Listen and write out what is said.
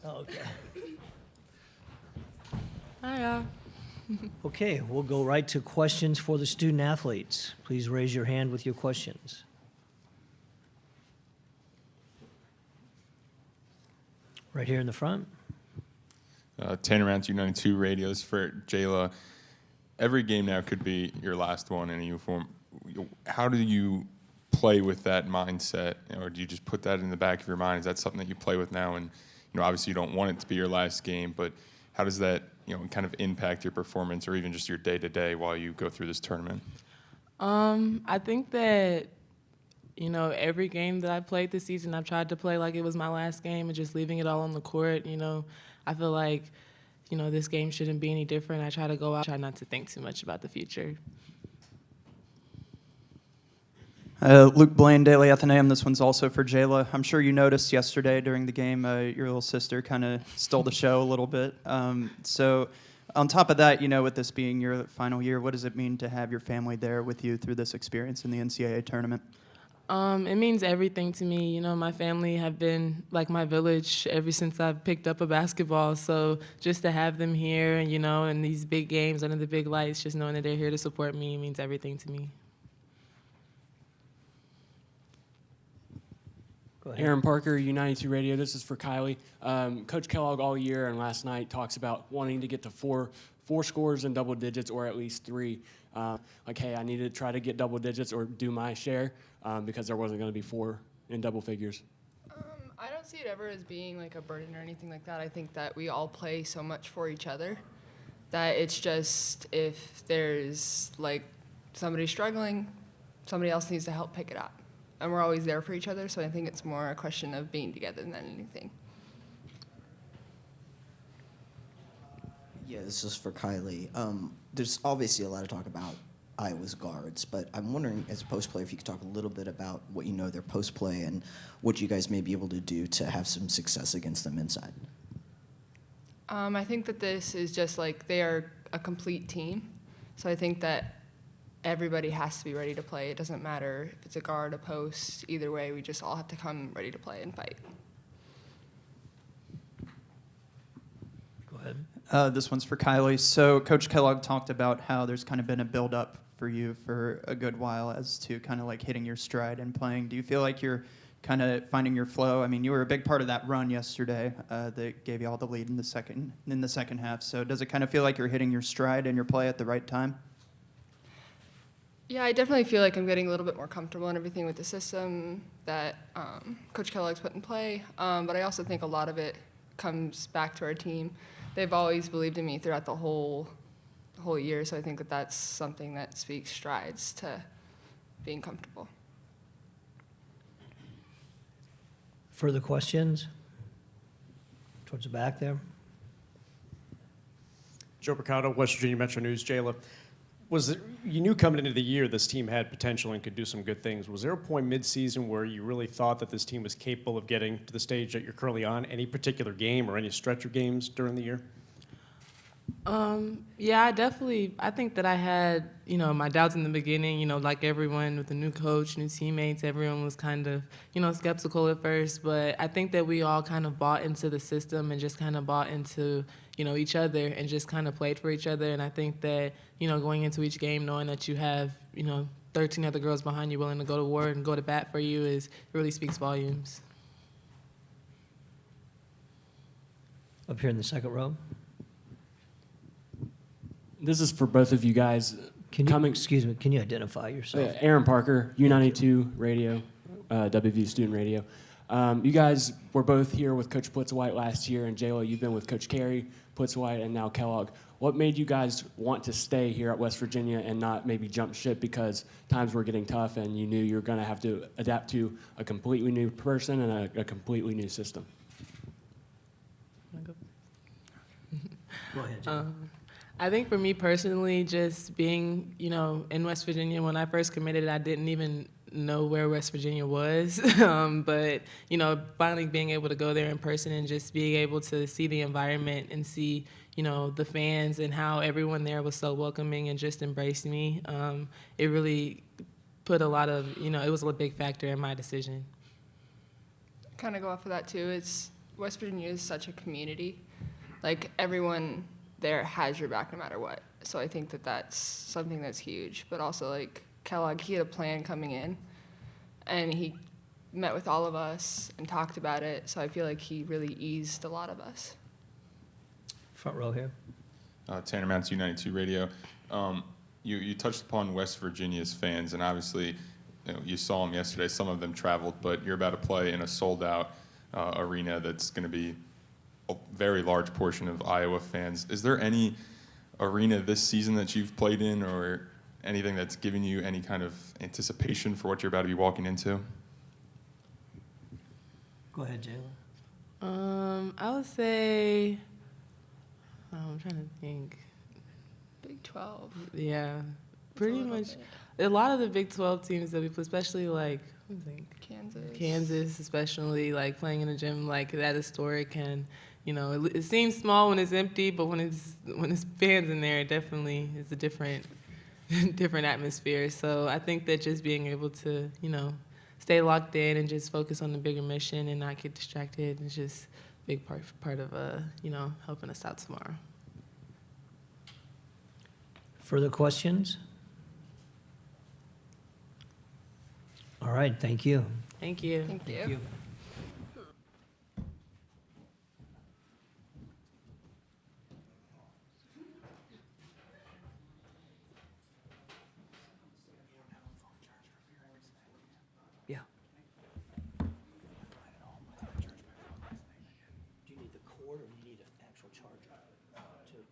Okay. Hiya. Okay, we'll go right to questions for the student athletes. Please raise your hand with your questions. Right here in the front. Tanner Rance, U92 radios for Jayla. Every game now could be your last one in a uniform. How do you play with that mindset, or do you just put that in the back of your mind? Is that something that you play with now? And obviously you don't want it to be your last game, but how does that kind of impact your performance or even just your day-to-day while you go through this tournament? I think that every game that I played this season, I've tried to play like it was my last game and just leaving it all on the court. I feel like this game shouldn't be any different. I try to go out, try not to think too much about the future. Luke Blaine, Daily Athenaeum. This one's also for Jayla. I'm sure you noticed yesterday during the game your little sister kind of stole the show a little bit. So on top of that, with this being your final year, what does it mean to have your family there with you through this experience in the NCAA tournament? It means everything to me. My family have been like my village ever since I've picked up a basketball. So just to have them here, in these big games under the big lights, just knowing that they're here to support me means everything to me. Aaron Parker, U92 Radio. This is for Kylee. Coach Kellogg all year and last night talks about wanting to get to four scores in double digits or at least three. Hey, I need to try to get double digits or do my share because there wasn't going to be four in double figures. I don't see it ever as being like a burden or anything like that. I think that we all play so much for each other that it's just if there's like somebody struggling, somebody else needs to help pick it up. And we're always there for each other, so I think it's more a question of being together than anything. Yeah, this is for Kylee. There's obviously a lot of talk about Iowa's guards, but I'm wondering, as a post player, if you could talk a little bit about what their post play and what you guys may be able to do to have some success against them inside. I think that this is just like they are a complete team, so I think that everybody has to be ready to play. It doesn't matter if it's a guard, a post, either way, we just all have to come ready to play and fight. Go ahead. This one's for Kylee. So Coach Kellogg talked about how there's kind of been a build-up for you for a good while as to kind of like hitting your stride and playing. Do you feel like you're kind of finding your flow? I mean, you were a big part of that run yesterday that gave you all the lead in the second half. So does it kind of feel like you're hitting your stride and your play at the right time? Yeah, I definitely feel like I'm getting a little bit more comfortable in everything with the system that Coach Kellogg's put in play. But I also think a lot of it comes back to our team. They've always believed in me throughout the whole year, so I think that that's something that speaks strides to being comfortable. Further questions? Towards the back there. Joe Mercado, West Virginia Metro News. Jayla, you knew coming into the year this team had potential and could do some good things. Was there a point mid-season where you really thought that this team was capable of getting to the stage that you're currently on? Any particular game or any stretch of games during the year? Yeah, I think that I had, my doubts in the beginning, like everyone with a new coach, new teammates, everyone was kind of, skeptical at first, but I think that we all kind of bought into the system and just kind of bought into, each other and just kind of played for each other. And I think that, going into each game, knowing that you have, 13 other girls behind you willing to go to war and go to bat for you it really speaks volumes. Up here in the second row. This is for both of you guys. Excuse me, can you identify yourself? Aaron Parker, U92 Radio, WV Student Radio. You guys were both here with Coach Plitzwhite last year, and Jayla, you've been with Coach Carey, Plitzwhite, and now Kellogg. What made you guys want to stay here at West Virginia and not maybe jump ship because times were getting tough and you knew you were going to have to adapt to a completely new person and a completely new system? Go ahead, Jayla. I think for me personally, just being, in West Virginia, when I first committed, I didn't even know where West Virginia was. But, finally being able to go there in person and just being able to see the environment and see, the fans and how everyone there was so welcoming and just embraced me, it really put a lot of, it was a big factor in my decision. Kind of go off of that too. West Virginia is such a community. Like, everyone there has your back no matter what. So I think that that's something that's huge. But also, like, Kellogg, he had a plan coming in, and he met with all of us and talked about it. So I feel like he really eased a lot of us. Front row here. Tanner Mounts, U92 Radio. You touched upon West Virginia's fans, and obviously, you saw them yesterday. Some of them traveled, but you're about to play in a sold-out arena that's going to be a very large portion of Iowa fans. Is there any arena this season that you've played in, or anything that's given you any kind of anticipation for what you're about to be walking into? Go ahead, Jayla. I would say, I'm trying to think. Big 12. Yeah, That's pretty a little much. bit. A lot of the Big 12 teams that we play, especially like, let me think. Kansas, especially like playing in a gym like that historic, and it seems small when it's empty, but when it's fans in there, it definitely is a different atmosphere. So I think that just being able to stay locked in and just focus on the bigger mission and not get distracted is just a big part of helping us out tomorrow. Further questions? All right, thank you. Thank you. Thank you. Thank you.